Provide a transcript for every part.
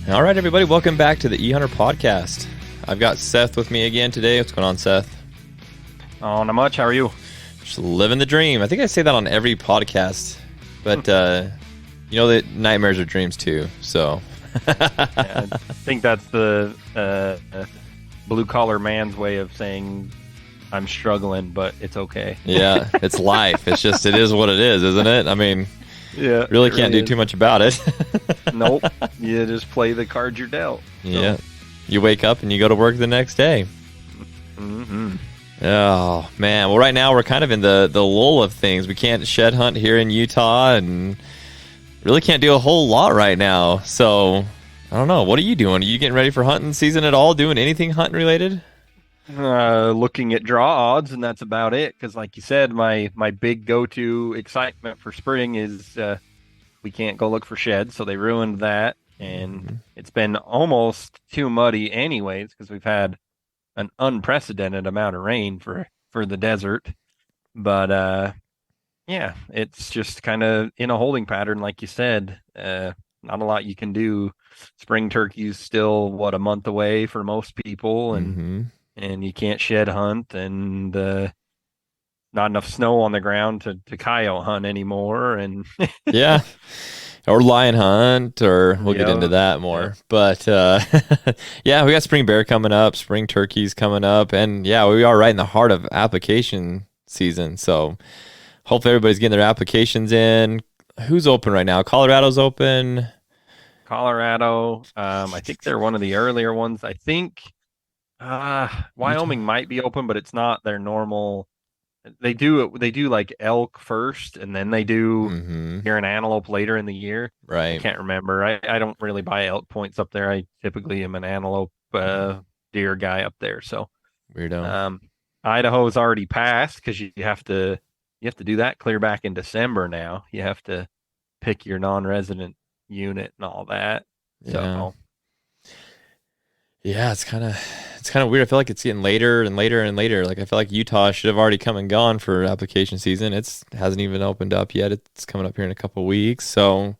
All right, everybody, welcome back to the eHunter podcast. I've got Seth with me again today. What's going on, Seth? Oh, not much. How are you? Just living the dream. I think I say that on every podcast, but you know that nightmares are dreams too. So Yeah, I think that's the blue-collar man's way of saying I'm struggling, but it's okay. yeah, it's life. It's just, it is what it is, isn't it? I mean, Yeah, really can't do too much about it. Nope. You just play the cards you're dealt. So. Yeah. You wake up and you go to work the next day. Mm-hmm. Oh, man. Well, right now we're kind of in the lull of things. We can't shed hunt here in Utah and really can't do a whole lot right now. So, I don't know. What are you doing? Are you getting ready for hunting season at all? Doing anything hunting related? Looking at draw odds, and that's about it. Because, like you said, my big go-to excitement for spring is we can't go look for sheds, so they ruined that, and it's been almost too muddy, anyways, because we've had an unprecedented amount of rain for the desert. But yeah, it's just kind of in a holding pattern, like you said. Not a lot you can do. Spring turkey's still a month away for most people, and you can't shed hunt, and not enough snow on the ground to coyote hunt anymore. And Yeah. Or lion hunt, or we'll get into that more. But yeah, we got spring bear coming up, spring turkeys coming up, and yeah, we are right in the heart of application season. So hopefully everybody's getting their applications in. Who's open right now? Colorado's open. Colorado, I think they're one of the earlier ones. I think Wyoming might be open, but it's not their normal. They do like elk first, and then they do deer and antelope later in the year. Right. I can't remember. I don't really buy elk points up there. I typically am an antelope deer guy up there. So Weirdo. Idaho's already passed because you have to do that clear back in December now. You have to pick your non-resident unit and all that. Yeah. So Yeah, it's kind of weird. I feel like it's getting later and later and later. Like I feel like Utah should have already come and gone for application season. It hasn't even opened up yet. It's coming up here in a couple of weeks. So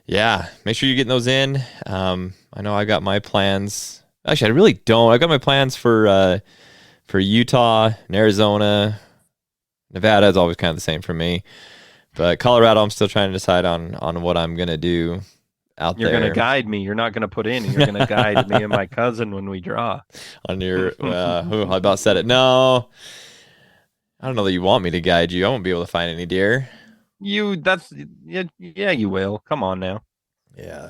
yeah, make sure you're getting those in. I know I got my plans. Actually, I really don't. I got my plans for Utah and Arizona. Nevada is always kind of the same for me. But Colorado, I'm still trying to decide on what I'm gonna do. You're going to guide me. You're not going to put in. You're going to guide me and my cousin when we draw. On your, I about said it. No, I don't know that you want me to guide you. I won't be able to find any deer. Yeah, you will. Come on now. Yeah,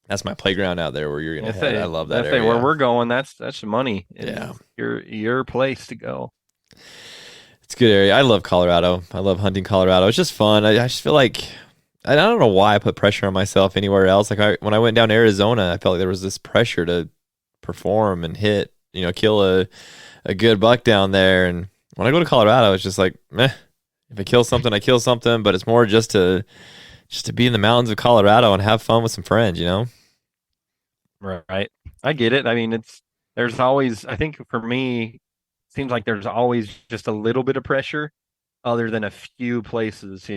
that's my playground out there where you're gonna head. I love that area. area. Where we're going, that's the money. Yeah, your place to go. It's a good area. I love Colorado. I love hunting Colorado. It's just fun. I just feel like. I don't know why I put pressure on myself anywhere else. Like when I went down to Arizona, I felt like there was this pressure to perform and hit, kill a good buck down there. And when I go to Colorado, it's just like, meh. If I kill something, I kill something. But it's more just to be in the mountains of Colorado and have fun with some friends, Right. I get it. I mean, there's always, I think for me, it seems like there's always just a little bit of pressure other than a few places,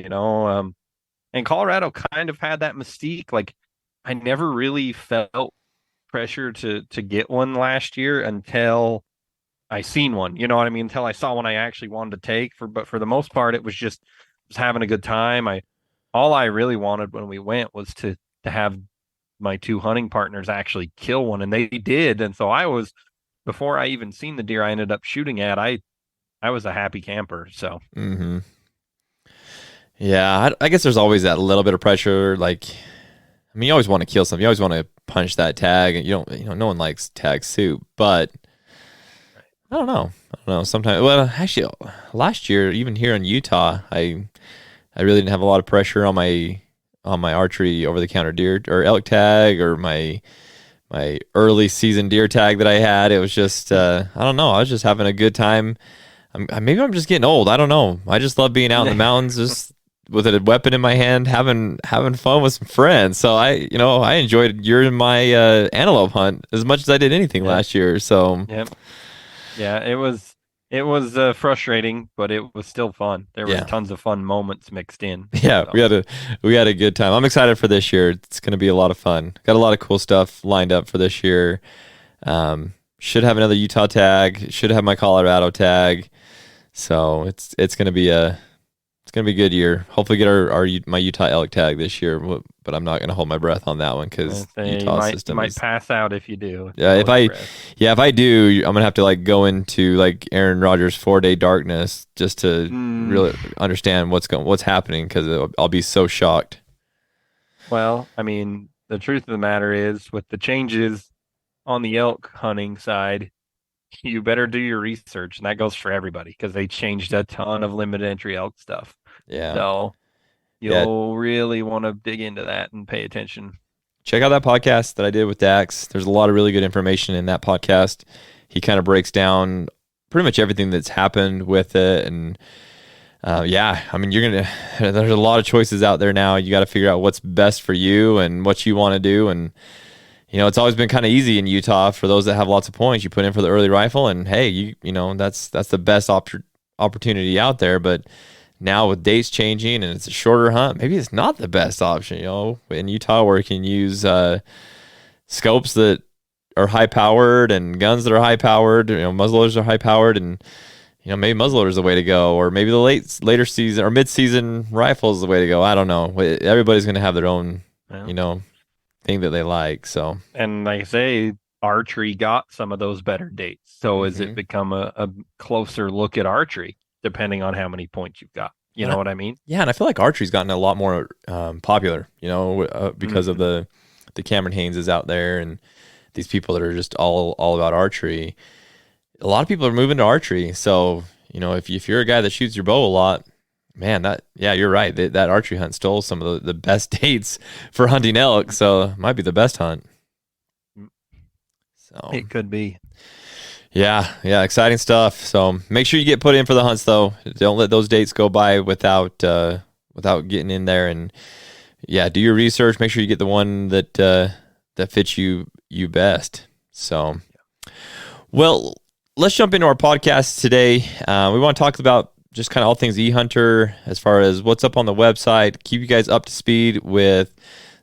And Colorado kind of had that mystique. Like, I never really felt pressure to get one last year until I seen one. You know what I mean? Until I saw one I actually wanted to take. But for the most part, it was just having a good time. All I really wanted when we went was to have my two hunting partners actually kill one, and they did. And so before I even seen the deer I ended up shooting at, I was a happy camper. So. Mm-hmm. Yeah, I guess there's always that little bit of pressure. Like, I mean, you always want to kill something. You always want to punch that tag, and no one likes tag soup. But I don't know. Sometimes, well, actually, last year, even here in Utah, I really didn't have a lot of pressure on my archery over the counter deer or elk tag or my early season deer tag that I had. It was just I don't know. I was just having a good time. Maybe I'm just getting old. I don't know. I just love being out in the mountains, just with a weapon in my hand, having fun with some friends. So I enjoyed my antelope hunt as much as I did anything last year. So yeah, it was It was frustrating, but it was still fun. There was Yeah. tons of fun moments mixed in. Yeah, So, we had a good time. I'm excited for this year. It's going to be a lot of fun. Got a lot of cool stuff lined up for this year. Should have another Utah tag. Should have my Colorado tag. So it's going to be a good year. Hopefully get my Utah elk tag this year. But I'm not going to hold my breath on that one because Utah you system might is. pass out if you do. Yeah, Hold your breath. if I do, I'm gonna have to like go into like Aaron Rodgers 4 Day darkness just to Mm, really understand what's happening because I'll be so shocked. well, I mean, the truth of the matter is, with the changes on the elk hunting side, you better do your research, and that goes for everybody because they changed a ton of limited entry elk stuff. Yeah, So yeah. you'll really want to dig into that and pay attention. Check out that podcast that I did with Dax. There's a lot of really good information in that podcast. He kind of breaks down pretty much everything that's happened with it, and yeah, I mean, there's a lot of choices out there now. You got to figure out what's best for you and what you want to do, and it's always been kind of easy in Utah for those that have lots of points. You put in for the early rifle, and hey, that's the best opportunity out there. But now with dates changing and it's a shorter hunt, maybe it's not the best option. In Utah where you can use scopes that are high powered and guns that are high powered. Muzzleloaders are high powered, and maybe muzzleloader is the way to go, or maybe the later season or mid season rifle is the way to go. I don't know. Everybody's going to have their own, Well, thing that they like. So, and like I say, archery got some of those better dates. So has it mhm. become a closer look at archery, depending on how many points you've got? You And know I- what I mean? yeah, and I feel like archery's gotten a lot more popular, because of Mhm. the Cameron Hayneses out there and these people that are just all about archery. A lot of people are moving to archery. So, if you're a guy that shoots your bow a lot, man, yeah, you're right. That archery hunt stole some of the best dates for hunting elk. So it might be the best hunt. So It could be. yeah, exciting stuff. So make sure you get put in for the hunts though. Don't let those dates go by without getting in there, and yeah, do your research. Make sure you get the one that fits you best. So, well, let's jump into our podcast today. We want to talk about just kind of all things eHunter as far as what's up on the website, keep you guys up to speed with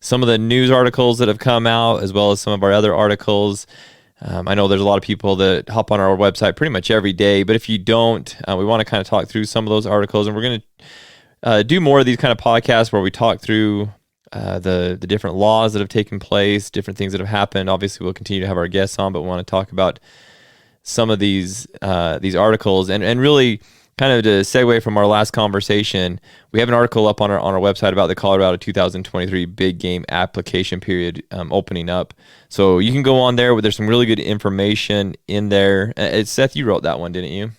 some of the news articles that have come out, as well as some of our other articles. I know there's a lot of people that hop on our website pretty much every day, but if you don't, we want to kind of talk through some of those articles, and we're going to do more of these kind of podcasts where we talk through the different laws that have taken place, different things that have happened. Obviously, we'll continue to have our guests on, but we want to talk about some of these articles, and really kind of to segue from our last conversation, we have an article up on our website about the Colorado 2023 big game application period opening up. So you can go on there where there's some really good information in there. Seth, you wrote that one, didn't you?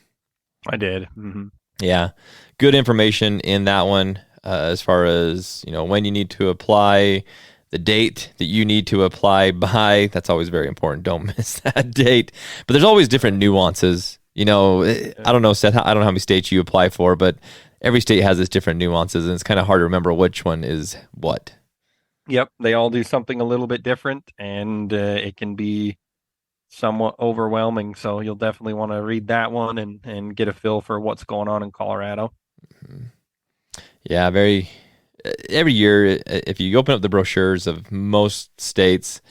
I did. Hmm. Yeah, good information in that one as far as when you need to apply, the date that you need to apply by. That's always very important. Don't miss that date. But there's always different nuances. I don't know, Seth. I don't know how many states you apply for, but every state has its different nuances, and it's kind of hard to remember which one is what. Yep, they all do something a little bit different, and it can be somewhat overwhelming. So you'll definitely want to read that one and get a feel for what's going on in Colorado. Yeah, every year, if you open up the brochures of most states,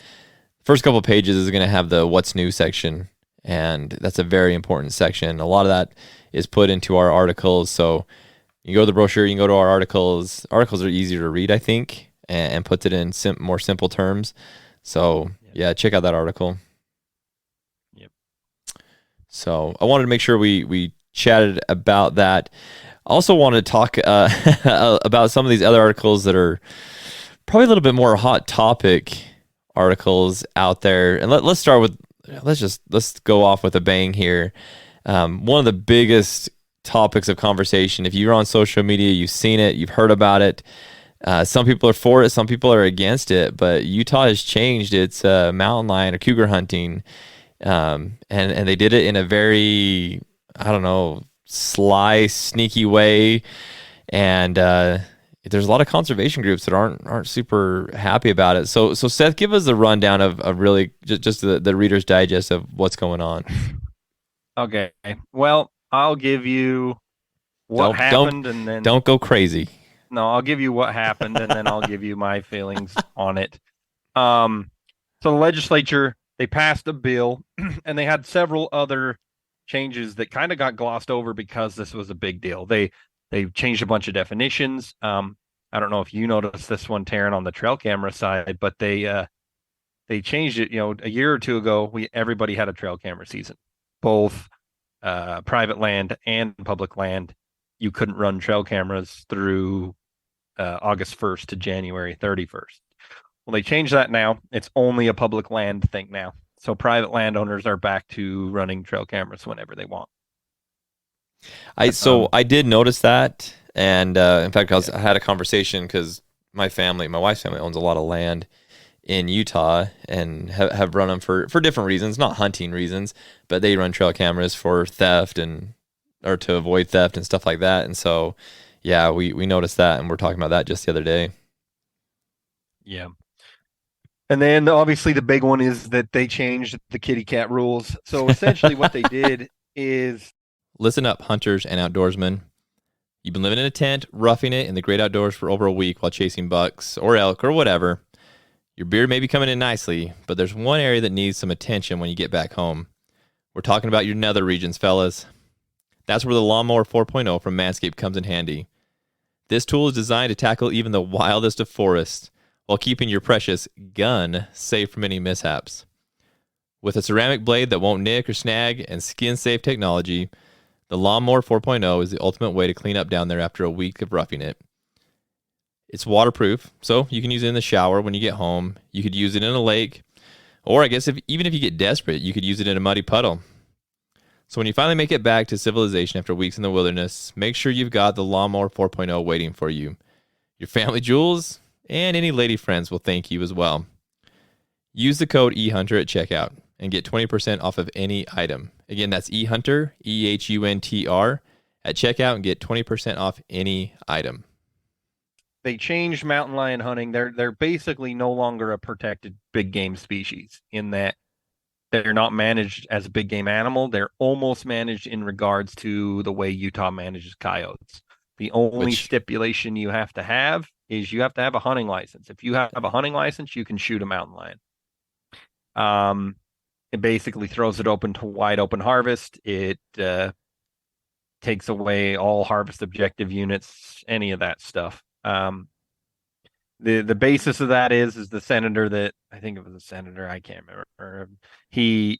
first couple of pages is going to have the what's new section, and that's a very important section. A lot of that is put into our articles. So you go to the brochure, you can go to our articles. Articles are easier to read, I think, and puts it in more simple terms. So yeah, check out that article. Yep. So I wanted to make sure we chatted about that. I also wanted to talk about some of these other articles that are probably a little bit more hot topic articles out there. And let's start with let's go off with a bang here. One of the biggest topics of conversation. If you're on social media, you've seen it, you've heard about it. Some people are for it, some people are against it. But Utah has changed its mountain lion or cougar hunting, and they did it in a very, I don't know, sly, sneaky way. And there's a lot of conservation groups that aren't super happy about it. So Seth, give us a rundown of really just the Reader's Digest of what's going on. Okay. Well, I'll give you what Don't don't happened, and then don't go crazy. no, I'll give you what happened, and then I'll give you my feelings on it. Um, so the legislature, they passed a bill, and they had several other changes that kind of got glossed over because this was a big deal. They changed a bunch of definitions. I don't know if you noticed this one, Taryn, on the trail camera side, but they changed it. A year or two ago, we everybody had a trail camera season, both private land and public land. You couldn't run trail cameras through August 1st to January 31st. Well, they changed that now. It's only a public land thing now. So private landowners are back to running trail cameras whenever they want. I did notice that, and in fact, I had a conversation because my wife's family owns a lot of land in Utah and have run them for different reasons, not hunting reasons, but they run trail cameras for theft or to avoid theft and stuff like that. And so, yeah, we noticed that, and we're talking about that just the other day. Yeah. And then obviously the big one is that they changed the kitty cat rules. So essentially what they did is Listen up, hunters and outdoorsmen. You've been living in a tent, roughing it in the great outdoors for over a week while chasing bucks or elk or whatever. Your beard may be coming in nicely, but there's one area that needs some attention when you get back home. We're talking about your nether regions, fellas. That's where the Lawnmower 4.0 from Manscaped comes in handy. This tool is designed to tackle even the wildest of forests while keeping your precious gun safe from any mishaps. With a ceramic blade that won't nick or snag and skin-safe technology, the Lawnmower 4.0 is the ultimate way to clean up down there after a week of roughing it. It's waterproof, so you can use it in the shower when you get home. You could use it in a lake, or I guess even if you get desperate, you could use it in a muddy puddle. So when you finally make it back to civilization after weeks in the wilderness, make sure you've got the Lawnmower 4.0 waiting for you. Your family jewels and any lady friends will thank you as well. Use the code eHunter at checkout and get 20% off of any item. Again, that's eHunter, EHUNTR, at checkout and get 20% off any item. they changed mountain lion hunting. They're basically no longer a protected big game species in that they're not managed as a big game animal. They're almost managed in regards to the way Utah manages coyotes. The only stipulation you have to have is you have to have a hunting license. If you have a hunting license, you can shoot a mountain lion. It basically throws it open to wide open harvest. It takes away all harvest objective units, any of that stuff. The basis of that is the senator that I think it was a senator, I can't remember. He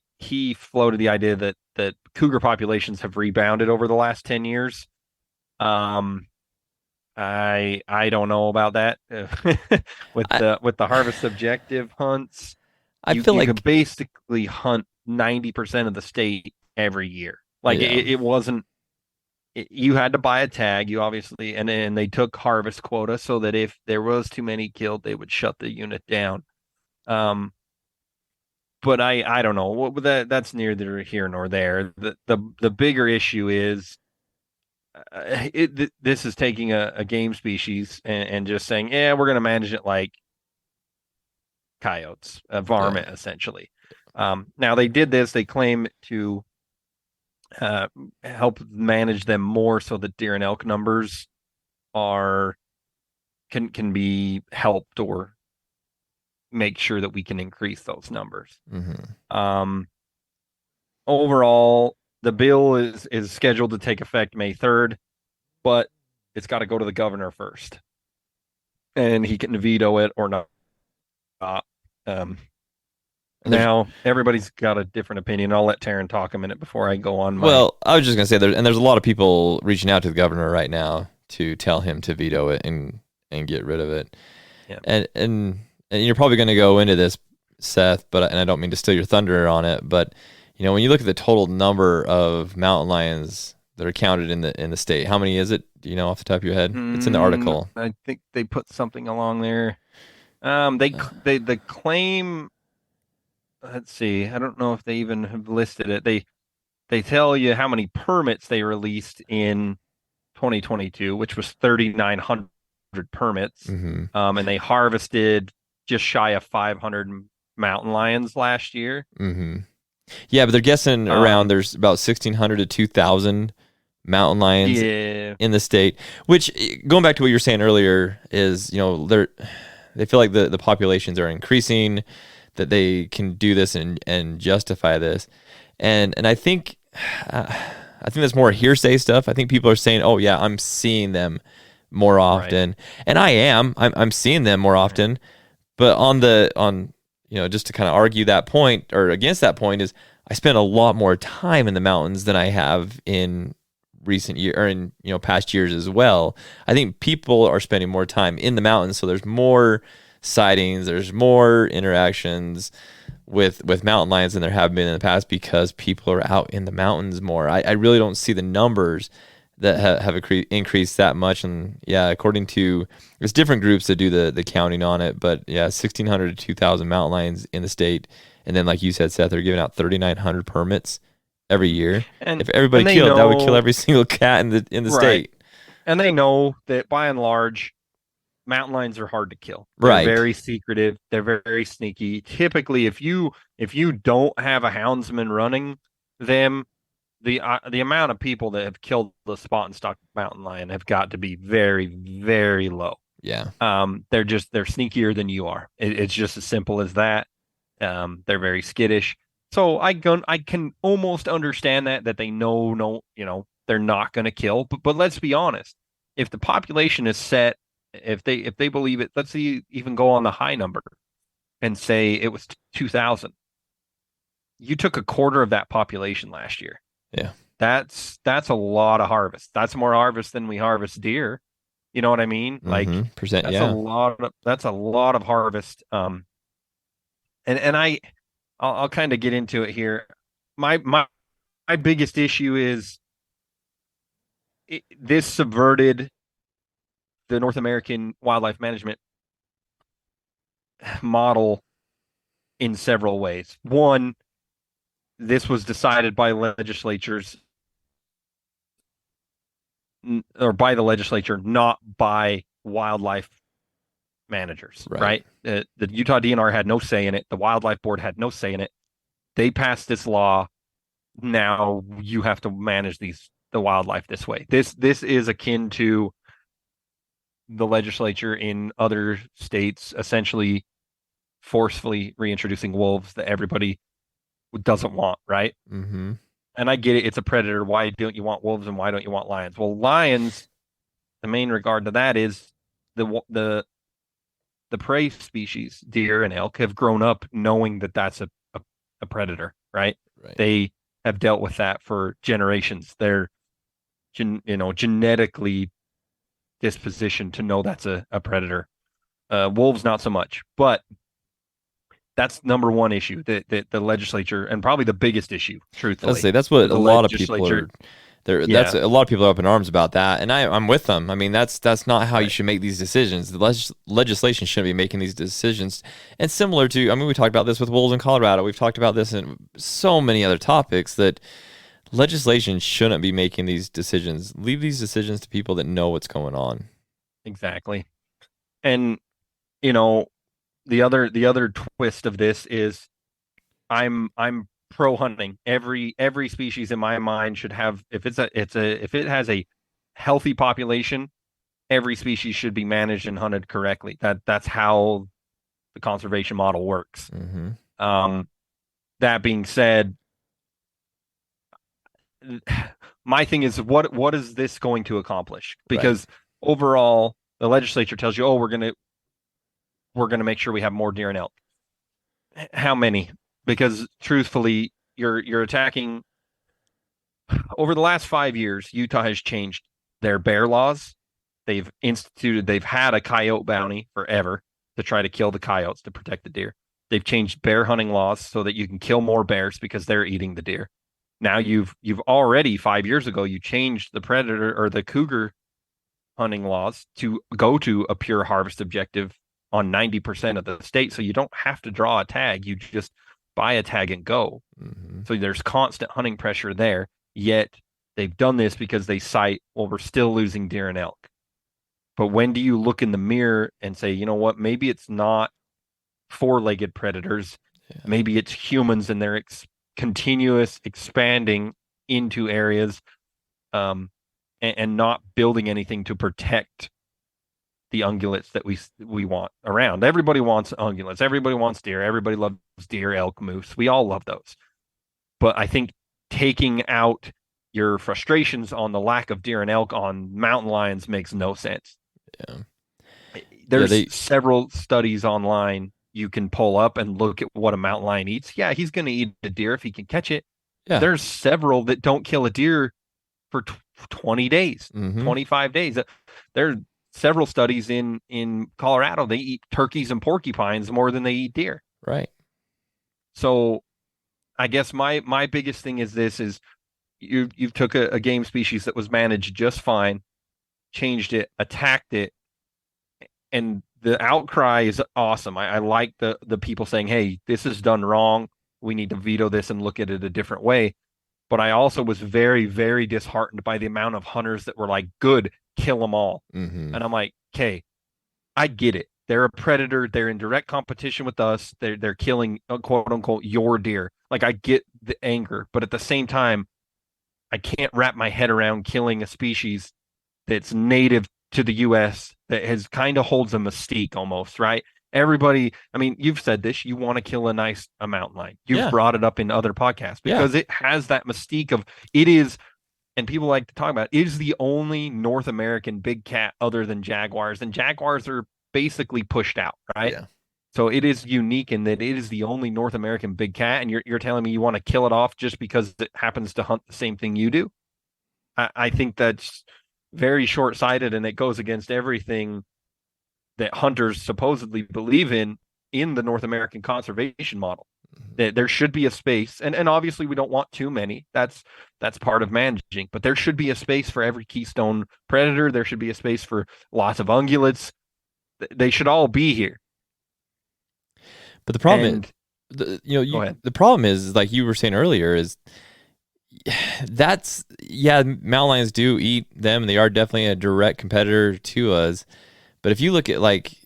floated the idea that cougar populations have rebounded over the last 10 years. I don't know about that with the harvest objective hunts. I feel like you could basically hunt 90% of the state every year. Like it wasn't. You had to buy a tag. You obviously, and they took harvest quota so that if there was too many killed, they would shut the unit down. But I don't know. That's neither here nor there. The bigger issue is this is taking a game species and just saying, yeah, we're going to manage it like coyotes, varmint, essentially. Now they did this. They claim to help manage them more so that deer and elk numbers can be helped or make sure that we can increase those numbers. Mm-hmm. Overall, the bill is scheduled to take effect May 3rd, but it's got to go to the governor first, and he can veto it or not. Now everybody's got a different opinion. I'll let Taryn talk a minute before I go on. Well, I was just gonna say there's a lot of people reaching out to the governor right now to tell him to veto it and get rid of it. Yeah. And you're probably gonna go into this, Seth, and I don't mean to steal your thunder on it, but when you look at the total number of mountain lions that are counted in the state, how many is it? Do you know off the top of your head? It's in the article. I think they put something along there. They claim. Let's see. I don't know if they even have listed it. They tell you how many permits they released in 2022, which was 3,900 permits. Mm-hmm. And they harvested just shy of 500 mountain lions last year. Mm-hmm. Yeah, but they're guessing around there's about 1,600 to 2,000 mountain lions Yeah. in the state. Which, going back to what you were saying earlier, is they feel like the populations are increasing, that they can do this and justify this, and I think. I think that's more hearsay stuff. I think people are saying, "Oh yeah, I'm seeing them more Right. often," and I am. I'm seeing them more Right. often. But on just to kind of argue that point or against that point is I spend a lot more time in the mountains than I have in recent year or in past years as well. I think people are spending more time in the mountains, so there's more sightings, there's more interactions with mountain lions than there have been in the past because people are out in the mountains more. I really don't see the numbers that have increased that much. And yeah, according to there's different groups that do the counting on it, but yeah, 1,600 to 2,000 mountain lions in the state. And then, like you said, Seth, they're giving out 3,900 permits every year. And If everybody and they killed, that would kill know, every single cat in the right. state. And they know that by and large, mountain lions are hard to kill. They're Right. very secretive. They're very sneaky. Typically, if you don't have a houndsman running them, the amount of people that have killed the spot and stock mountain lion have got to be very, very low. Yeah. They're sneakier than you are. It's just as simple as that. They're very skittish. So I can almost understand that they know no, they're not going to kill. But let's be honest. If the population is set, if they believe it, let's see, even go on the high number and say it was 2,000. You took a quarter of that population last year. Yeah. That's a lot of harvest. That's more harvest than we harvest deer. You know what I mean? Like Percent. that's a Yeah. lot of harvest. And I'll kind of get into it here. My biggest issue is this subverted the North American wildlife management model in several ways. One, this was decided by legislatures or by the legislature, not by wildlife managers, Right. right? The Utah DNR had no say in it. The wildlife board had no say in it. They passed this law. Now you have to manage the wildlife this way. This is akin to the legislature in other states essentially forcefully reintroducing wolves that everybody doesn't want, right? Mm-hmm. And I get it, it's a predator. Why don't you want wolves and why don't you want lions? Well, lions, the main regard to that is the prey species, deer and elk, have grown up knowing that that's a predator, right? Right. They have dealt with that for generations. They're genetically dispositioned to know that's a predator. Wolves, not so much, but that's number one issue that the legislature, and probably the biggest issue, I'll truthfully, say that's what the a lot of people legislature. are. That's Yeah, a lot of people are up in arms about that, and I'm with them. I mean, that's not how you right. should make these decisions. The legislation shouldn't be making these decisions. And similar to, I mean, we talked about this with wolves in Colorado. We've talked about this in so many other topics that legislation shouldn't be making these decisions. Leave these decisions to people that know what's going on. Exactly. And you know, the other twist of this is I'm pro hunting. Every species in my mind should have, if it has a healthy population, every species should be managed and hunted correctly. That's how the conservation model works. Mm-hmm. Um, that being said, my thing is what is this going to accomplish? Right. Because overall, the legislature tells you, oh, we're gonna make sure we have more deer and elk. How many? Because truthfully, you're attacking. Over the last 5 years, Utah has changed their bear laws. They've had a coyote bounty forever to try to kill the coyotes to protect the deer. They've changed bear hunting laws so that you can kill more bears because they're eating the deer. Now you've already 5 years ago you changed the predator or the cougar hunting laws to go to a pure harvest objective on 90% of the state. So you don't have to draw a tag. You just buy a tag and go. Mm-hmm. So there's constant hunting pressure there. Yet they've done this because they cite, well, we're still losing deer and elk. But when do you look in the mirror and say, you know what, maybe it's not four-legged predators. Yeah. Maybe it's humans and they're continuous expanding into areas. and not building anything to protect the ungulates that we want around. Everybody wants ungulates. Everybody wants deer. Everybody loves deer, elk, moose. We all love those. But I think taking out your frustrations on the lack of deer and elk on mountain lions makes no sense. Yeah. There's several studies online you can pull up and look at what a mountain lion eats. Yeah, he's going to eat a deer if he can catch it. Yeah. There's several that don't kill a deer for 20 days, Mm-hmm. 25 days. There are several studies in Colorado. They eat turkeys and porcupines more than they eat deer. Right. So I guess my biggest thing is this is you've took a game species that was managed just fine, changed it, attacked it, and the outcry is awesome. I like the people saying, hey, this is done wrong. We need to veto this and look at it a different way. But I also was very, very disheartened by the amount of hunters that were like, good, kill them all. Mm-hmm. And I'm like, okay, I get it. They're a predator. They're in direct competition with us. They're killing, quote unquote, your deer. Like, I get the anger, but at the same time, I can't wrap my head around killing a species that's native to the U.S. that has kind of holds a mystique almost, right? Everybody, I mean, you've said this, you want to kill a mountain lion. You've brought it up in other podcasts because it has that mystique of it is, and people like to talk about it is the only North American big cat other than jaguars, and jaguars are basically pushed out, right? Yeah. So it is unique in that it is the only North American big cat, and you're telling me you want to kill it off just because it happens to hunt the same thing you do? I think that's very short-sighted, and it goes against everything that hunters supposedly believe in the North American conservation model. That there should be a space, and obviously we don't want too many. That's part of managing, but there should be a space for every keystone predator. There should be a space for lots of ungulates. They should all be here. But the problem is, the problem is, like you were saying earlier, is mountain lions do eat them, and they are definitely a direct competitor to us. But if you look at like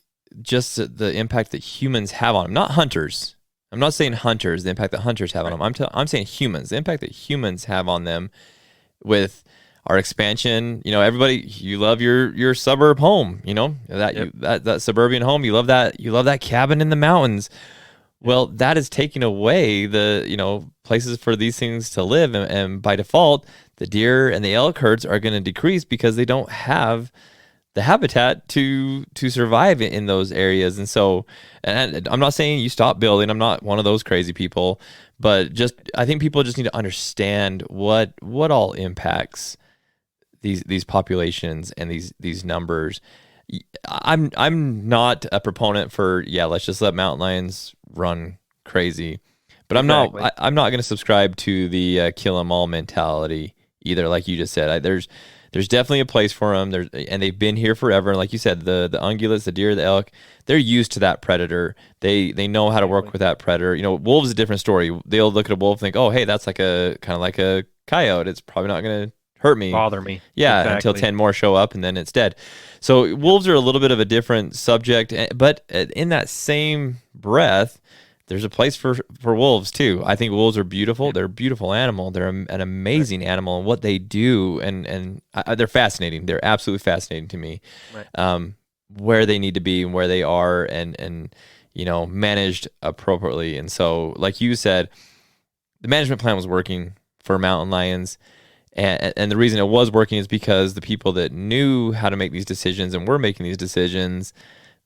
just the impact that humans have on them, not hunters. I'm not saying hunters, the impact that hunters have on them. I'm saying humans, the impact that humans have on them with our expansion. Everybody, you love your suburb home, that suburban home. You love that cabin in the mountains. Well, that is taking away the, places for these things to live. And by default, the deer and the elk herds are going to decrease because they don't have the habitat to survive in those areas. And so, and I'm not saying you stop building. I'm not one of those crazy people, but I think people just need to understand what all impacts these populations and these numbers. I'm not a proponent for let's just let mountain lions run crazy, but I'm not going to subscribe to the kill 'em all mentality either. Like you just said, there's definitely a place for them. And they've been here forever. And like you said, the ungulates, the deer, the elk, they're used to that predator. They know how to work with that predator. Wolves is a different story. They'll look at a wolf and think, oh, hey, that's like kind of like a coyote. It's probably not going to hurt me, bother me. Yeah, exactly. Until 10 more show up and then it's dead. So wolves are a little bit of a different subject, but in that same breath, there's a place for wolves too. I think wolves are beautiful. They're a beautiful animal. They're an amazing animal, and what they do, and they're fascinating. They're absolutely fascinating to me. Right. Where they need to be and where they are, and managed appropriately. And so, like you said, the management plan was working for mountain lions. And the reason it was working is because the people that knew how to make these decisions and were making these decisions,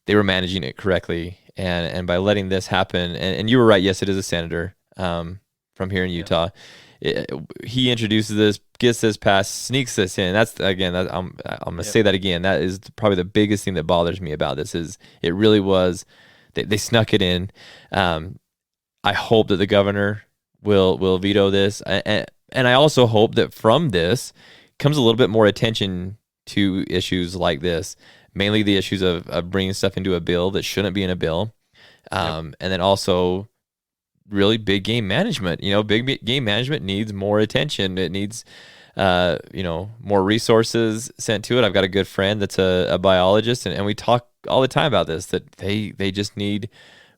they were managing it correctly. And by letting this happen, and you were right, yes, it is a senator from here in Utah. He introduces this, gets this passed, sneaks this in. I'm going to say that again. That is probably the biggest thing that bothers me about this is it really was, they snuck it in. I hope that the governor will veto this. And I also hope that from this comes a little bit more attention to issues like this, mainly the issues of bringing stuff into a bill that shouldn't be in a bill. And then also really big game management. Big game management needs more attention. It needs, more resources sent to it. I've got a good friend that's a biologist, and we talk all the time about this, that they just need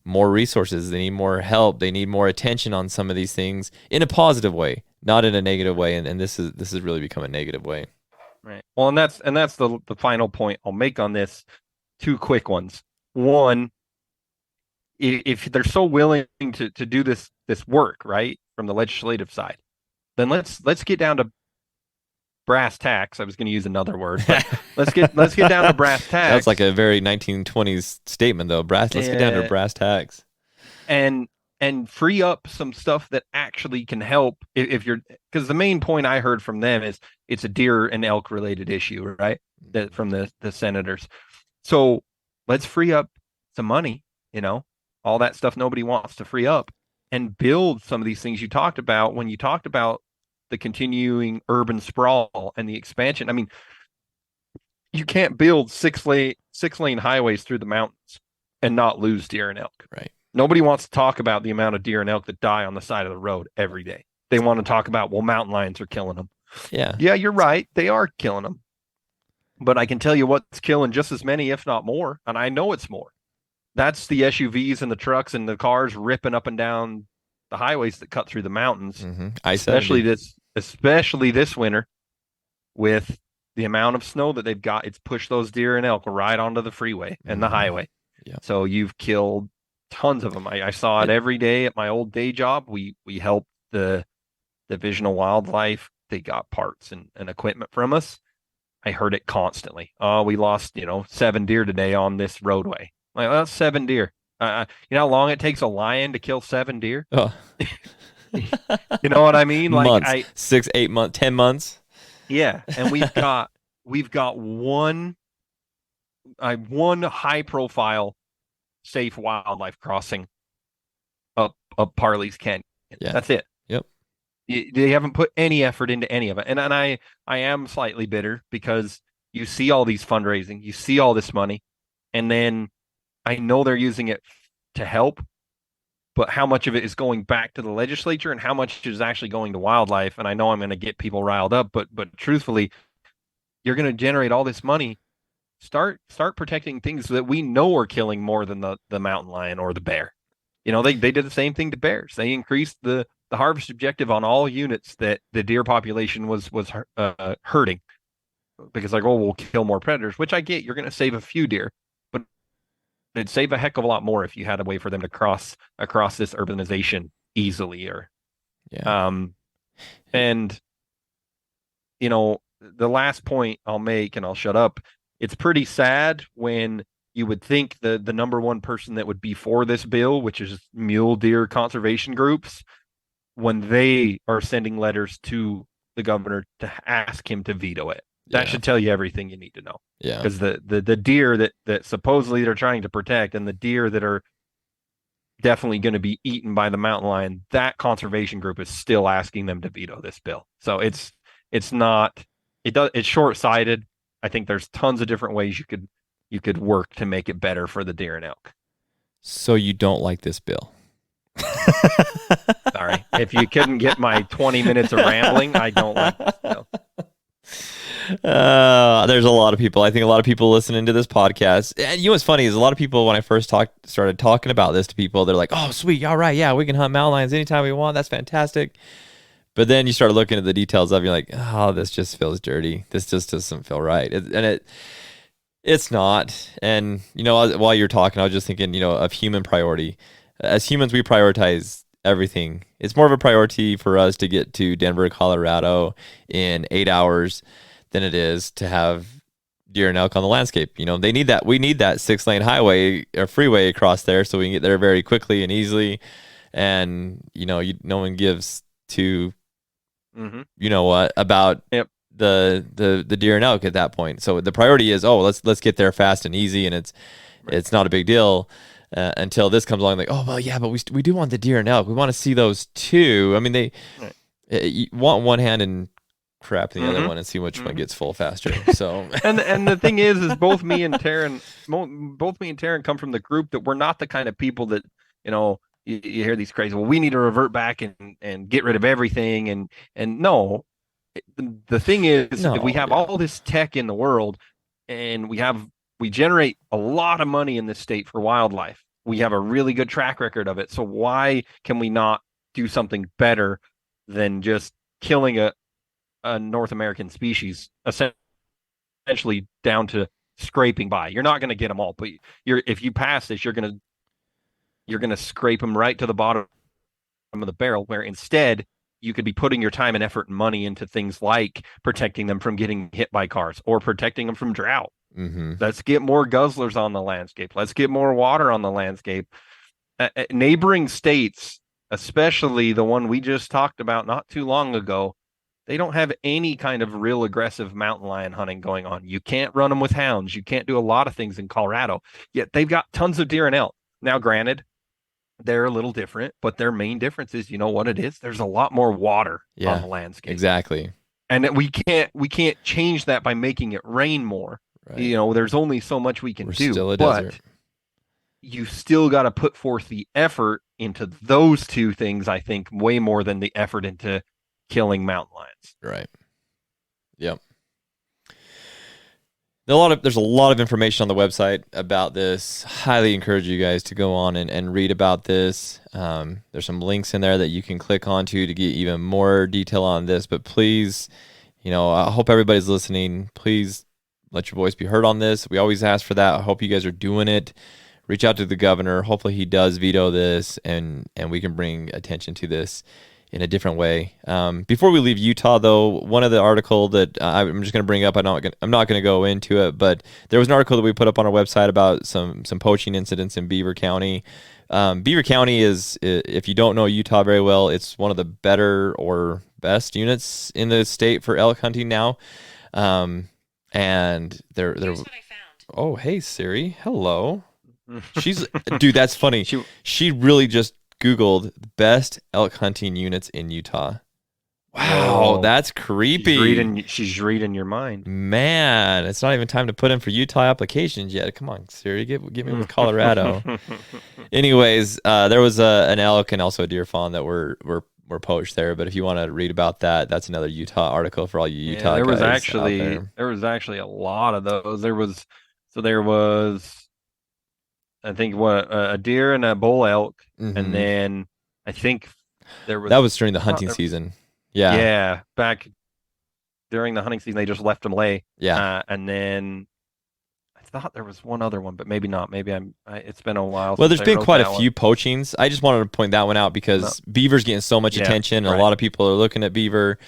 more resources. They need more help. They need more attention on some of these things in a positive way, not in a negative way. And this has really become a negative way. Right. Well, and that's the final point I'll make on this. Two quick ones. One, if they're so willing to do this work, right, from the legislative side, then let's get down to brass tacks. I was going to use another word, but let's get down to brass That's like tacks. a very 1920s statement, though. Brass. Let's get down to uh, brass tacks. and and free up some stuff that actually can help if you're, because the main point I heard from them is it's a deer and elk related issue, right? That from the senators. So let's free up some money, you know, all that stuff nobody wants to free up, and build some of these things you talked about when you talked about the continuing urban sprawl and the expansion. I mean, you can't build six lane highways through the mountains and not lose deer and elk. Right. Nobody wants to talk about the amount of deer and elk that die on the side of the road every day. They want to talk about, well, mountain lions are killing them. Yeah. Yeah, you're right. They are killing them. But I can tell you what's killing just as many, if not more. And I know it's more. That's the SUVs and the trucks and the cars ripping up and down the highways that cut through the mountains, especially I-70. this winter with the amount of snow that they've got. It's pushed those deer and elk right onto the freeway and the highway. Yeah. So you've killed tons of them. I saw it every day at my old day job. We helped the Division of Wildlife. They got parts and equipment from us. I heard it constantly. Oh, we lost, 7 deer today on this roadway. Like, well, that's 7 deer. You know how long it takes a lion to kill 7 deer? Oh. You know what I mean? Like Months. 6, 8 months, 10 months. yeah. And we've got one high profile safe wildlife crossing up Parley's Canyon. Yeah. That's it. Yep. They haven't put any effort into any of it. And I am slightly bitter because you see all these fundraising, you see all this money, and then I know they're using it to help, but how much of it is going back to the legislature and how much is actually going to wildlife? And I know I'm going to get people riled up, but truthfully, you're going to generate all this money. Start protecting things that we know are killing more than the mountain lion or the bear. They did the same thing to bears. They increased the harvest objective on all units that the deer population was hurting, because like, oh, we'll kill more predators, which I get. You're going to save a few deer, but it'd save a heck of a lot more if you had a way for them to cross across this urbanization easily. Or Yeah. and the last point I'll make, and I'll shut up. It's pretty sad when you would think the number one person that would be for this bill, which is mule deer conservation groups, when they are sending letters to the governor to ask him to veto it. That should tell you everything you need to know. Yeah. Because the deer that supposedly they're trying to protect, and the deer that are definitely going to be eaten by the mountain lion, that conservation group is still asking them to veto this bill. So it's short-sighted. I think there's tons of different ways you could work to make it better for the deer and elk. So you don't like this bill? Sorry. If you couldn't get my 20 minutes of rambling, I don't like this bill. There's a lot of people. I think a lot of people listening to this podcast. And what's funny is a lot of people, when I first started talking about this to people, they're like, "Oh, sweet, all right, yeah, we can hunt mountain lions anytime we want. That's fantastic." But then you start looking at the details of it, you're like, "Oh, this just feels dirty. This just doesn't feel right." It's not. And while you're talking, I was just thinking, of human priority. As humans, we prioritize everything. It's more of a priority for us to get to Denver, Colorado in 8 hours than it is to have deer and elk on the landscape. They need that. We need that 6-lane highway or freeway across there so we can get there very quickly and easily. And no one gives to what about the deer and elk at that point. So the priority is, let's get there fast and easy, and it's not a big deal. Until this comes along, like, oh well, yeah, but we do want the deer and elk. We want to see those too. I mean, you want one hand and crap the other one and see which one gets full faster. So and the thing is both me and Taryn come from the group that we're not the kind of people that you hear these crazy, well, we need to revert back and get rid of everything, and no. The thing is, if we have all this tech in the world, and we generate a lot of money in this state for wildlife. We have a really good track record of it. So why can we not do something better than just killing a North American species, essentially essentially down to scraping by. You're not going to get them all, but if you pass this, you're gonna scrape them right to the bottom of the barrel. Where instead you could be putting your time and effort and money into things like protecting them from getting hit by cars or protecting them from drought. Mm-hmm. Let's get more guzzlers on the landscape. Let's get more water on the landscape. Neighboring states, especially the one we just talked about not too long ago, they don't have any kind of real aggressive mountain lion hunting going on. You can't run them with hounds. You can't do a lot of things in Colorado, yet they've got tons of deer and elk. Now, granted, they're a little different, but their main difference is, you know what it is? There's a lot more water on the landscape. Exactly. And we can't change that by making it rain more. Right. You know, there's only so much we can do. Still a but desert. you still got to put forth the effort into those two things, I think, way more than the effort into killing mountain lions. Right. Yep. There's a lot of information on the website about this. Highly encourage you guys to go on and read about this. There's some links in there that you can click onto to get even more detail on this. But please, I hope everybody's listening. Please let your voice be heard on this. We always ask for that. I hope you guys are doing it. Reach out to the governor. Hopefully he does veto this and we can bring attention to this in a different way. Before we leave Utah, though, one of the article that I'm just going to bring up, I'm not going to go into it, but there was an article that we put up on our website about some poaching incidents in Beaver County. Beaver County is, if you don't know Utah very well, it's one of the better or best units in the state for elk hunting now. And there. Here's what I found. Oh, hey Siri, hello. Dude, that's funny. She really just Googled best elk hunting units in Utah. Wow, Whoa. that's creepy. She's reading your mind. Man, it's not even time to put in for Utah applications yet. Come on, Siri, get me with Colorado. Anyways, there was an elk and also a deer fawn that were poached there. But if you want to read about that, that's another Utah article for all you Utah there guys. There was actually a lot of those. There was I think a deer and a bull elk, and then I think that was during the hunting season. Yeah, back during the hunting season, they just left them lay. Yeah, and then I thought there was one other one, but maybe not. Maybe it's been a while. Well, there's been quite a few poachings. I just wanted to point that one out because beaver's getting so much attention, and a lot of people are looking at beaver.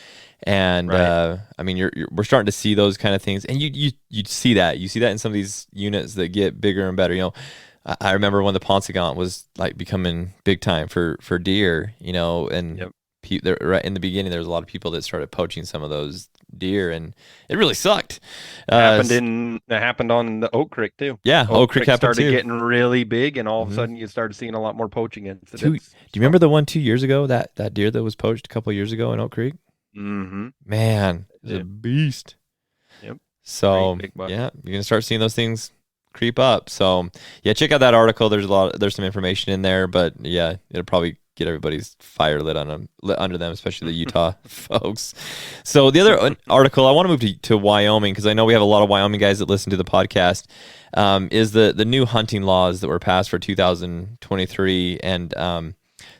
And I mean, we're starting to see those kind of things, and you see that in some of these units that get bigger and better. I remember when the Paunsaugunt was like becoming big time for deer, and right in the beginning, there was a lot of people that started poaching some of those deer, and it really sucked. It happened on the Oak Creek too. Yeah, Oak Creek started too. Getting really big, and all of a sudden you started seeing a lot more poaching incidents. Do you remember the one 2 years ago, that deer that was poached a couple of years ago in Oak Creek? Mm-hmm. Man, it was a beast. Yep. So yeah, you're gonna start seeing those things creep up. So yeah, check out that article. There's some information in there, but yeah, it'll probably get everybody's fire lit under them, especially the Utah folks. So the other article, I want to move to Wyoming, because I know we have a lot of Wyoming guys that listen to the podcast, is the new hunting laws that were passed for 2023. And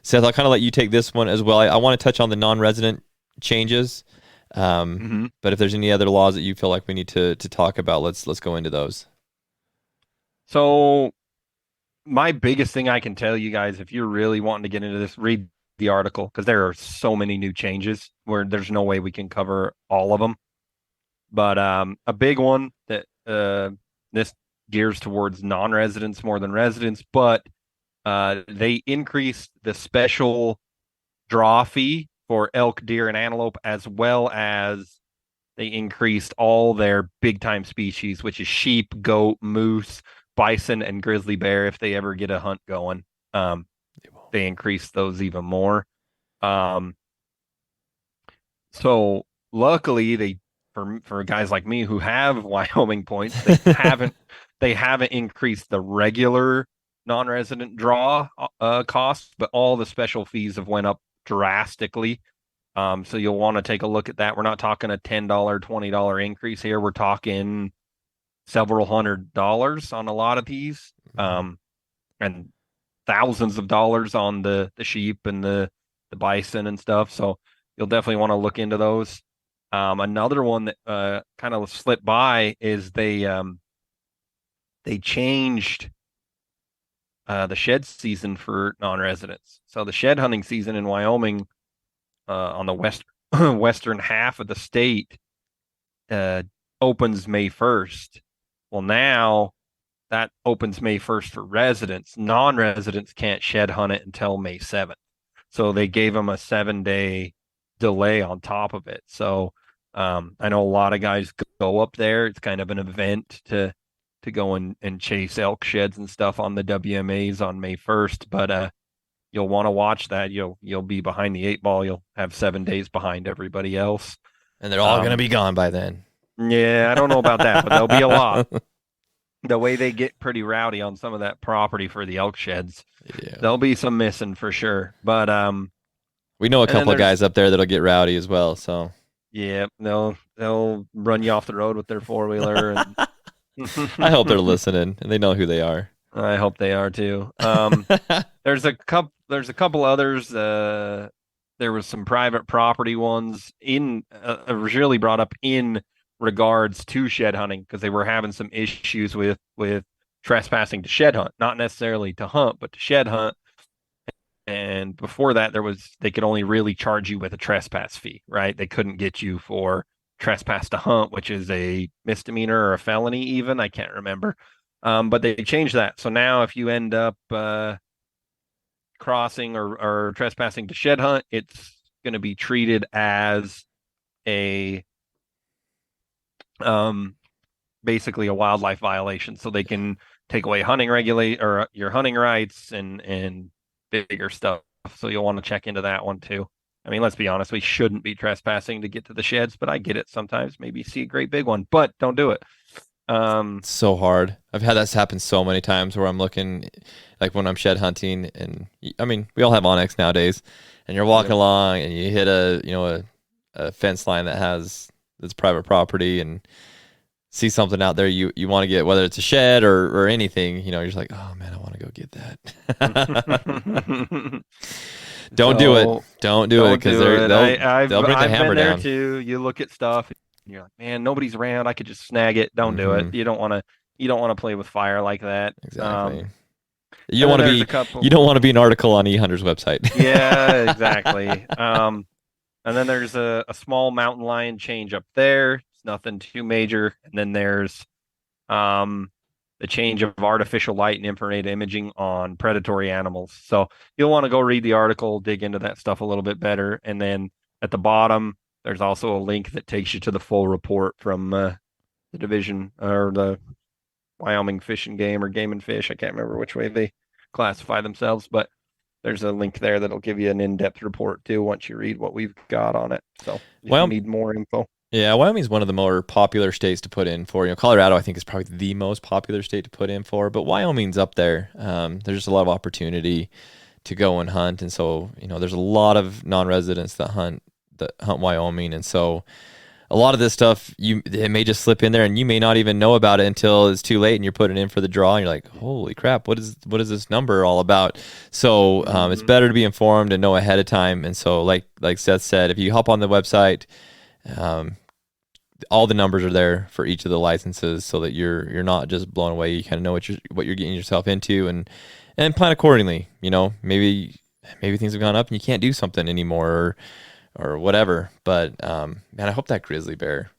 Seth, I'll kind of let you take this one as well. I want to touch on the non-resident changes. But if there's any other laws that you feel like we need to talk about, let's go into those. So my biggest thing I can tell you guys, if you're really wanting to get into this, read the article, because there are so many new changes where there's no way we can cover all of them. But a big one that this gears towards non-residents more than residents, but they increased the special draw fee for elk, deer, and antelope, as well as they increased all their big-time species, which is sheep, goat, moose, bison, and grizzly bear. If they ever get a hunt going, they increase those even more. So luckily, for guys like me who have Wyoming points, they haven't increased the regular non-resident draw costs, but all the special fees have went up drastically. So you'll want to take a look at that. We're not talking a $10, $20 increase here. We're talking several $100s on a lot of these, and thousands of dollars on the sheep and the bison and stuff. So you'll definitely want to look into those. Another one that kind of slipped by is they changed the shed season for non-residents. So the shed hunting season in Wyoming on the western half of the state opens May 1st. Well, now that opens May 1st for residents. Non-residents can't shed hunt it until May 7th. So they gave them a 7-day delay on top of it. So I know a lot of guys go up there. It's kind of an event to go and chase elk sheds and stuff on the WMAs on May 1st. But you'll want to watch that. You'll be behind the 8 ball. You'll have 7 days behind everybody else. And they're all going to be gone by then. Yeah, I don't know about that, but there'll be a lot. The way they get pretty rowdy on some of that property for the elk sheds, there'll be some missing for sure. But we know a couple of guys up there that'll get rowdy as well. So yeah, they'll run you off the road with their 4-wheeler. And I hope they're listening and they know who they are. I hope they are too. There's a couple others. There was some private property ones in really brought up in regards to shed hunting because they were having some issues with trespassing to shed hunt, not necessarily to hunt, but to shed hunt. And before that, they could only really charge you with a trespass fee, right? They couldn't get you for trespass to hunt, which is a misdemeanor or a felony even. I can't remember. But they changed that. So now if you end up crossing or trespassing to shed hunt, it's going to be treated as a basically a wildlife violation. So they can take away hunting or your hunting rights and bigger stuff. So you'll want to check into that one too. I mean, let's be honest, we shouldn't be trespassing to get to the sheds, but I get it sometimes. Maybe you see a great big one, but don't do it. It's so hard. I've had that happen so many times where I'm looking, like when I'm shed hunting, and I mean, we all have onX nowadays, and you're walking along and you hit a fence line that's private property and see something out there you want to get, whether it's a shed or anything, you're just like, oh man, I want to go get that. Don't do it because they'll bring the hammer down too. You look at stuff and you're like, man, nobody's around, I could just snag it. Don't do it. You don't want to play with fire like that. Exactly. You don't want to be an article on eHunter's website. Yeah, exactly. And then there's a small mountain lion change up there. It's nothing too major. And then there's the change of artificial light and infrared imaging on predatory animals. So you'll want to go read the article, dig into that stuff a little bit better. And then at the bottom, there's also a link that takes you to the full report from the division or the Wyoming Fish and Game or Game and Fish. I can't remember which way they classify themselves, but there's a link there that'll give you an in-depth report too once you read what we've got on it. So if you need more info. Yeah, Wyoming's one of the more popular states to put in for. Colorado, I think, is probably the most popular state to put in for, but Wyoming's up there. There's just a lot of opportunity to go and hunt, and so there's a lot of non-residents that hunt Wyoming, and so a lot of this stuff it may just slip in there, and you may not even know about it until it's too late, and you're putting in for the draw, and you're like, holy crap, what is this number all about? So it's better to be informed and know ahead of time. And so like Seth said, if you hop on the website, all the numbers are there for each of the licenses, so that you're not just blown away. You kind of know what you're getting yourself into, and plan accordingly. Maybe things have gone up and you can't do something anymore, or whatever. But man, I hope that grizzly bear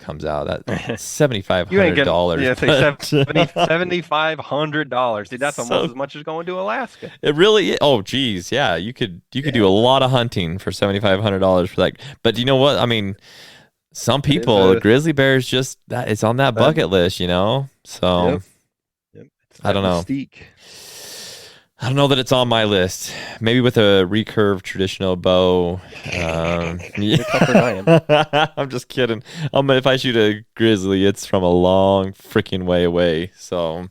comes out. That $7,500. Yeah, $7,500. Dude, that's almost as much as going to Alaska. It really is. Oh, geez, yeah. You could do a lot of hunting for $7,500 for that. But you know what? I mean, some people, grizzly bears, just it's on that bucket list, So yep. I don't know. Mystique. I don't know that it's on my list. Maybe with a recurved traditional bow. You're tougher than I am. I'm just kidding. If I shoot a grizzly, it's from a long freaking way away. So,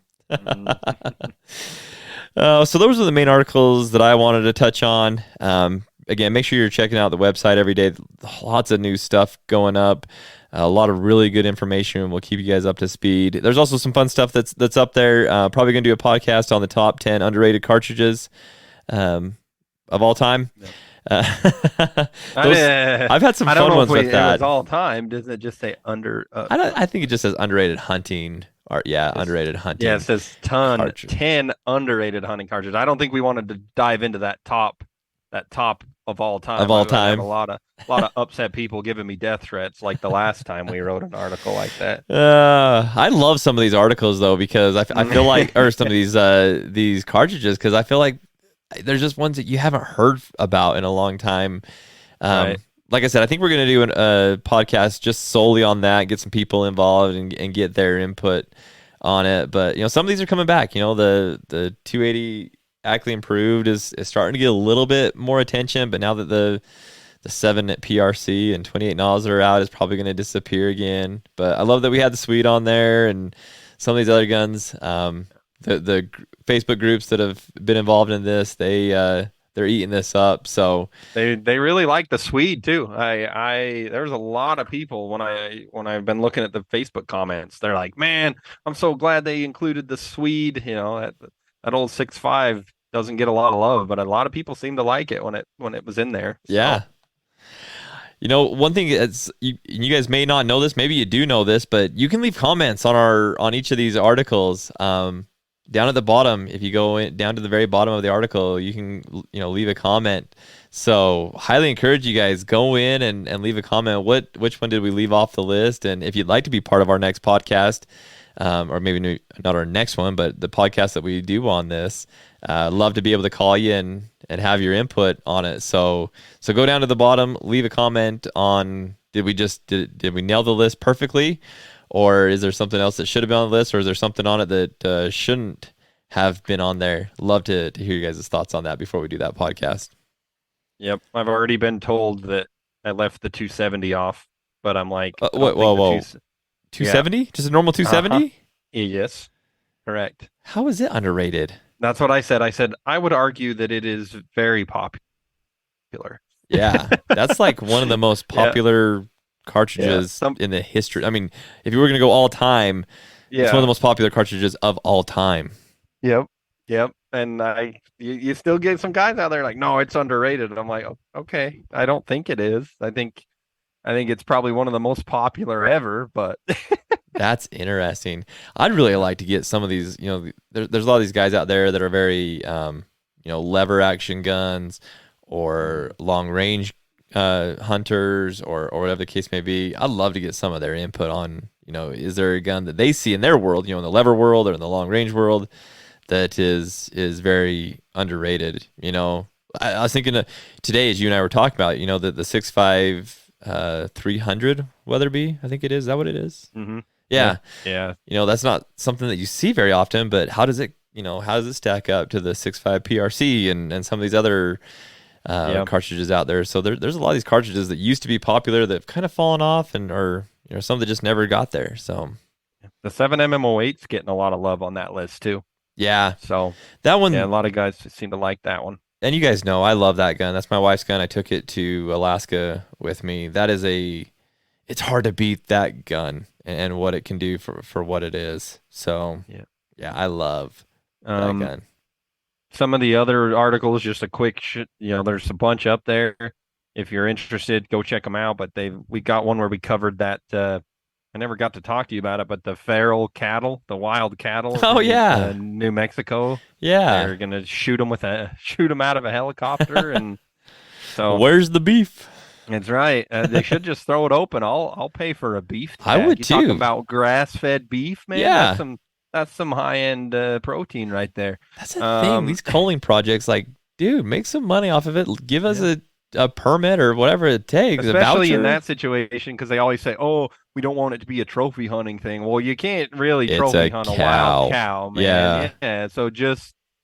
so those are the main articles that I wanted to touch on. Again, make sure you're checking out the website every day. Lots of new stuff going up. A lot of really good information. We'll keep you guys up to speed. There's also some fun stuff that's up there. Probably going to do a podcast on the top 10 underrated cartridges of all time. Those I've had some I don't fun know if ones with it was that. all time. Does it just say under? I think it just says underrated hunting or yeah, It's, underrated yeah, it hunting says cartridge. 10 underrated hunting cartridges. I don't think we wanted to dive into that top of all Of time. all I'd have time. a lot of upset people giving me death threats like the last time we wrote an article like that. I love some of these articles though because I feel like, or some of these cartridges because I feel like there's just ones that you haven't heard about in a long time. Um, Right. like I said, I think we're gonna do a podcast just solely on that, get some people involved and get their input on it. But some of these are coming back. The 280 Ackley Improved is starting to get a little bit more attention, but now that the 7 at PRC and 28 Nozzles are out, is probably going to disappear again. But I love that we had the Swede on there and some of these other guns. The Facebook groups that have been involved in this, they're eating this up. So They really like the Swede too. There's a lot of people when I've been looking at the Facebook comments, they're like, "Man, I'm so glad they included the Swede." That old 6.5 doesn't get a lot of love, but a lot of people seem to like it when it was in there. So, yeah. One thing is you guys may not know this, maybe you do know this, but you can leave comments on each of these articles. Down at the bottom, if you go down to the very bottom of the article, you can leave a comment. So highly encourage you guys go in and leave a comment. Which one did we leave off the list? And if you'd like to be part of our next podcast, or maybe not our next one, but the podcast that we do on this, love to be able to call you and have your input on it. So go down to the bottom, leave a comment on did we nail the list perfectly, or is there something else that should have been on the list, or is there something on it that shouldn't have been on there? Love to hear you guys' thoughts on that before we do that podcast. yep, I've already been told that I left the 270 off, but I'm like, I Whoa, don't think whoa, the 2. Yeah. 270? Just a normal Uh-huh. 270? Yes. Correct. How is it underrated? That's what I said. I said I would argue that it is very popular. Yeah, that's like one of the most Yeah. popular Yeah. cartridges in the history. I mean, if you were going to go all time, it's one of the Yeah. most popular cartridges of all time. Yep. Yep. And you still get some guys out there like, no, it's underrated. And I'm like, okay, I don't think it is. I think it's probably one of the most popular ever, but That's interesting. I'd really like to get some of these. There's a lot of these guys out there that are very, lever action guns or long range hunters or whatever the case may be. I'd love to get some of their input on, is there a gun that they see in their world, in the lever world or in the long range world that is very underrated. I was thinking today as you and I were talking about, the 6.5 300 Weatherby, I think it is. Is that what it is? hmm Yeah. yeah. That's not something that you see very often, but how does it stack up to the 6.5 PRC and some of these other Yeah. cartridges out there? So there's a lot of these cartridges that used to be popular that have kind of fallen off or some that just never got there. So The 7MMO8's getting a lot of love on that list too. yeah, So that one. yeah, a lot of guys seem to like that one. And you guys know I love that gun. That's my wife's gun. I took it to Alaska with me. It's hard to beat that gun and what it can do for what it is. So yeah, I love that Um, gun. some of the other articles, just a quick, there's a bunch up there. If you're interested, go check them out. But we got one where we covered that. I never got to talk to you about it, but the feral cattle, the wild cattle. Oh, yeah. New Mexico. Yeah. They're gonna shoot them out of a helicopter, and so Where's the beef? that's right. They should just throw it open. I'll pay for a beef I tag. would You talking too. about grass-fed beef, man? Yeah. That's some high-end protein right there. That's the thing. These culling projects, like, dude, make some money off of it. Give us a permit or whatever it takes. Especially a in voucher. that situation, because they always say, "Oh, we don't want it to be a trophy hunting thing." Well, you can't really It's trophy a hunt a cow. wild cow, man. Yeah. Yeah. So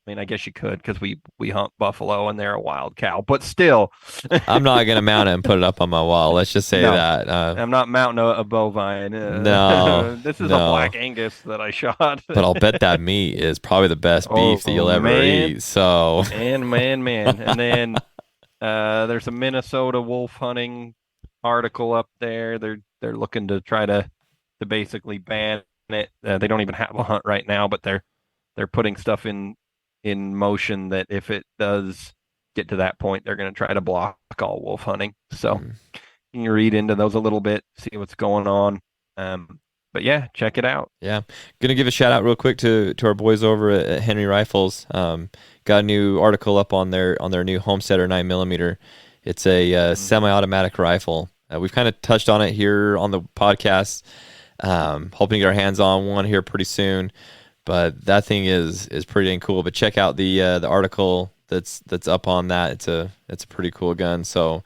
I mean, I guess you could because we hunt buffalo and they're a wild cow, but still, I'm not gonna mount it and put it up on my wall. Let's just say No. that. I'm not mounting a bovine. No, This is no. a black Angus that I shot. But I'll bet that meat is probably the best beef that you'll ever man. eat. So Man. And then there's a Minnesota wolf hunting article up there. They're looking to try to basically ban it. They don't even have a hunt right now, but they're putting stuff in motion that if it does get to that point, they're going to try to block all wolf hunting. So Mm. you can read into those a little bit, see what's going on. But yeah, check it out. Yeah, gonna give a shout out real quick to our boys over at Henry Rifles. Got a new article up on their new Homesteader 9mm. It's a semi-automatic rifle. We've kind of touched on it here on the podcast. Hoping to get our hands on one here pretty soon. But that thing is pretty dang cool. But check out the article that's up on that. It's a pretty cool gun. So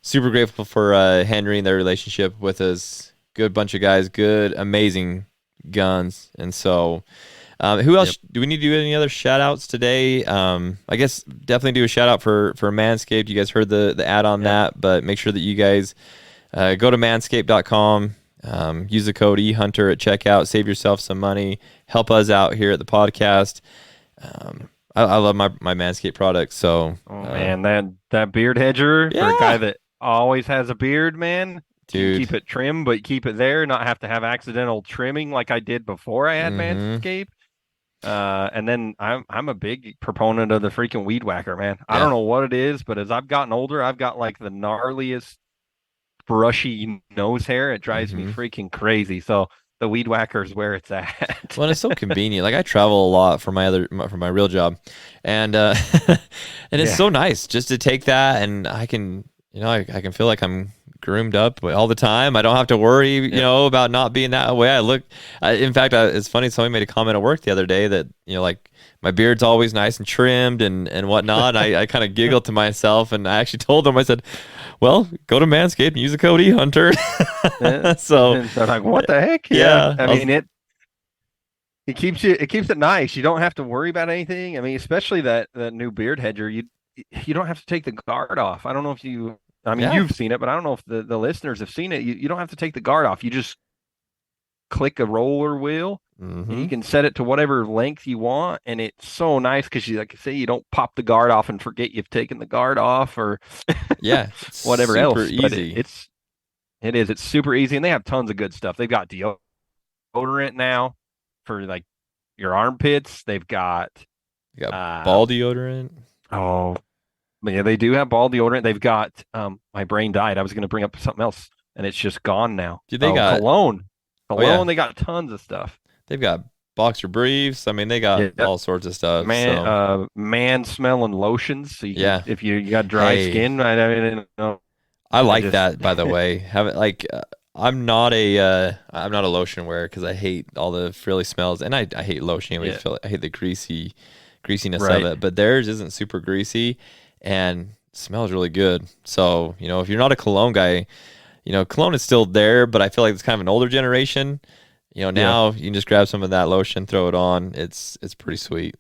super grateful for Henry and their relationship with us. Good bunch of guys, good, amazing guns. And so, who else do we need to do any other shout outs today? I guess definitely do a shout out for Manscaped. You guys heard the ad on that, but make sure that you guys go to manscaped.com. Use the code eHunter at checkout. Save yourself some money. Help us out here at the podcast. I love my Manscaped products. So, man, that beard hedger for a guy that always has a beard, man. Dude, keep it trim, but keep it there. Not have to have accidental trimming like I did before I had Manscaped. And then I'm a big proponent of the freaking weed whacker, man. I don't know what it is, but as I've gotten older, I've got like the gnarliest brushy nose hair. It drives me freaking crazy. So the weed whacker is where it's at. Well, it's so convenient. Like I travel a lot for my real job, and and it's so nice just to take that, and I can I can feel like I'm groomed up all the time. I don't have to worry about not being that way. I look. In fact, it's funny. Somebody made a comment at work the other day that like my beard's always nice and trimmed and whatnot. I kind of giggled to myself, and I actually told them, I said, well, go to Manscaped and use the code eHunter. So and they're like, what the heck? Yeah. I mean, it keeps it nice. You don't have to worry about anything. I mean, especially that new beard hedger, you don't have to take the guard off. I don't know if you've seen it, but I don't know if the listeners have seen it. You don't have to take the guard off. You just click a roller wheel. And you can set it to whatever length you want, and it's so nice because like I say, you don't pop the guard off and forget you've taken the guard off or whatever else. Easy. But it's super easy, and they have tons of good stuff. They've got deodorant now for like your armpits. They've got ball deodorant. Oh, yeah, they do have ball deodorant. They've got my brain died. I was going to bring up something else, and it's just gone now. Dude, they got cologne. They got tons of stuff. They've got boxer briefs. I mean, they got all sorts of stuff. Man smelling lotions. So if you got dry skin, I like that. By the way, I'm not a lotion wearer because I hate all the frilly smells, and I hate lotion anyway. I hate the greasiness of it. But theirs isn't super greasy and smells really good. So if you're not a cologne guy, cologne is still there, but I feel like it's kind of an older generation. Now you can just grab some of that lotion, throw it on. It's pretty sweet.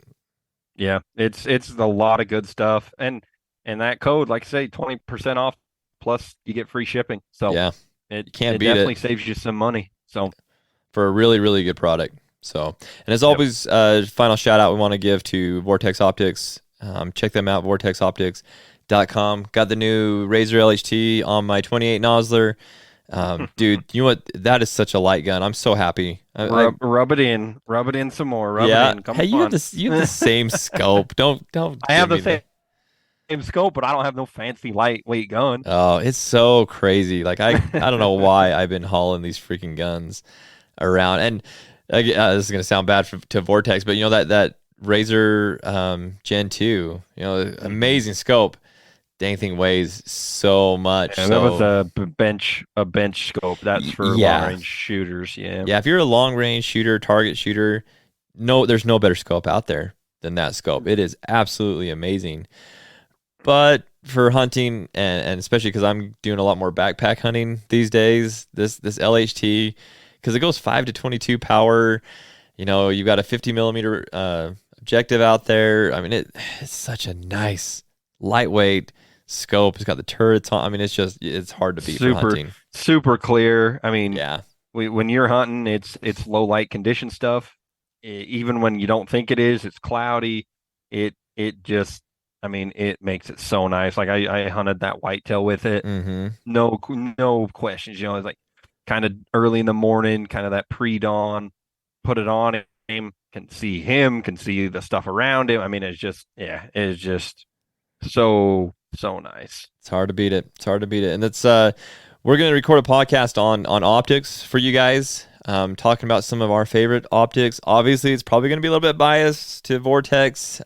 Yeah, it's a lot of good stuff, and that code, like I say, 20% off plus you get free shipping. So it definitely saves you some money. So for a really, really good product. So, and as always, final shout out we want to give to Vortex Optics. Check them out, vortexoptics.com. Got the new Razor LHT on my 28 Nosler. Dude, you know what? That is such a light gun. I'm so happy. Rub it in some more. Rub it in. Come on. You have the same scope. Don't. I have the same scope, but I don't have no fancy lightweight gun. Oh, it's so crazy. Like I don't know why I've been hauling these freaking guns around. And this is gonna sound bad to Vortex, but that Razor Gen 2, amazing scope. Dang thing weighs so much. Yeah, that was a bench scope. That's for long range shooters. Yeah. Yeah. If you're a long range shooter, target shooter, there's no better scope out there than that scope. It is absolutely amazing. But for hunting, and especially because I'm doing a lot more backpack hunting these days, this LHT, because it goes 5 to 22 power. You've got a 50 millimeter objective out there. I mean, it's such a nice lightweight scope. It's got the turrets on. I mean, it's hard to beat for hunting. Super clear. I mean, when you're hunting, it's low light condition stuff. Even when you don't think it is, it's cloudy. It makes it so nice. Like I hunted that whitetail with it. No questions. It's like kind of early in the morning, kind of that pre-dawn. Put it on. Can see him. Can see the stuff around him. I mean, it's just So nice. It's hard to beat it. It's hard to beat it. And it's we're gonna record a podcast on optics for you guys. Talking about some of our favorite optics. Obviously, it's probably gonna be a little bit biased to Vortex.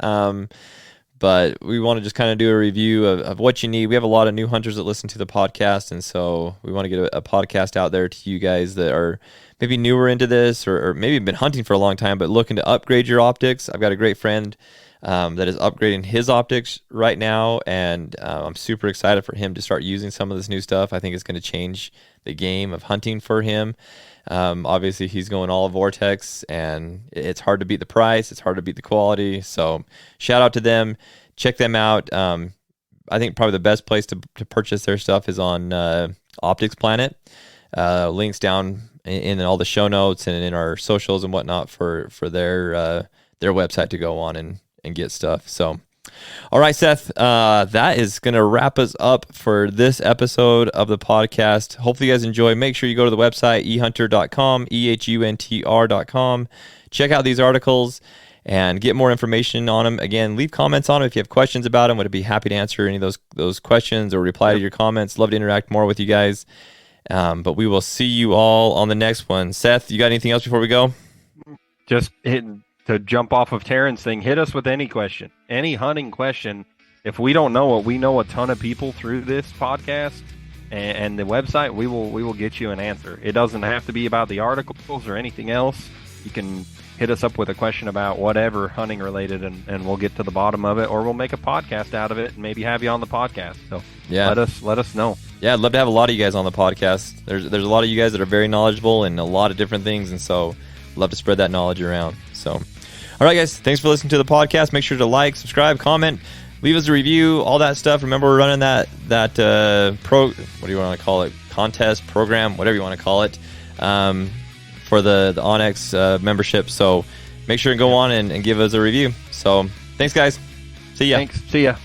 But we want to just kind of do a review of what you need. We have a lot of new hunters that listen to the podcast, and so we want to get a podcast out there to you guys that are maybe newer into this or maybe been hunting for a long time but looking to upgrade your optics. I've got a great friend that is upgrading his optics right now, and I'm super excited for him to start using some of this new stuff. I think it's going to change the game of hunting for him. Obviously, he's going all Vortex, and it's hard to beat the price. It's hard to beat the quality. So shout out to them. Check them out. I think probably the best place to purchase their stuff is on Optics Planet. Links down in all the show notes and in our socials and whatnot for their website to go on and get stuff. So, all right, Seth, that is going to wrap us up for this episode of the podcast. Hopefully you guys enjoy. Make sure you go to the website, ehunter.com, EHUNTR.com. Check out these articles and get more information on them. Again, leave comments on them if you have questions about them. Would be happy to answer any of those questions or reply to your comments. Love to interact more with you guys. But we will see you all on the next one. Seth, you got anything else before we go? Just to jump off of Terran's thing, hit us with any question, any hunting question. If we don't know it, we know a ton of people through this podcast and the website. We will get you an answer. It doesn't have to be about the articles or anything else. You can hit us up with a question about whatever hunting related, and we'll get to the bottom of it, or we'll make a podcast out of it and maybe have you on the podcast. So yeah, let us know. Yeah, I'd love to have a lot of you guys on the podcast. There's a lot of you guys that are very knowledgeable in a lot of different things, and so love to spread that knowledge around. So, all right, guys, thanks for listening to the podcast. Make sure to like, subscribe, comment, leave us a review, all that stuff. Remember, we're running that what do you want to call it? Contest program, whatever you want to call it, for the Onyx membership. So make sure to go on and give us a review. So thanks, guys. See ya. Thanks. See ya.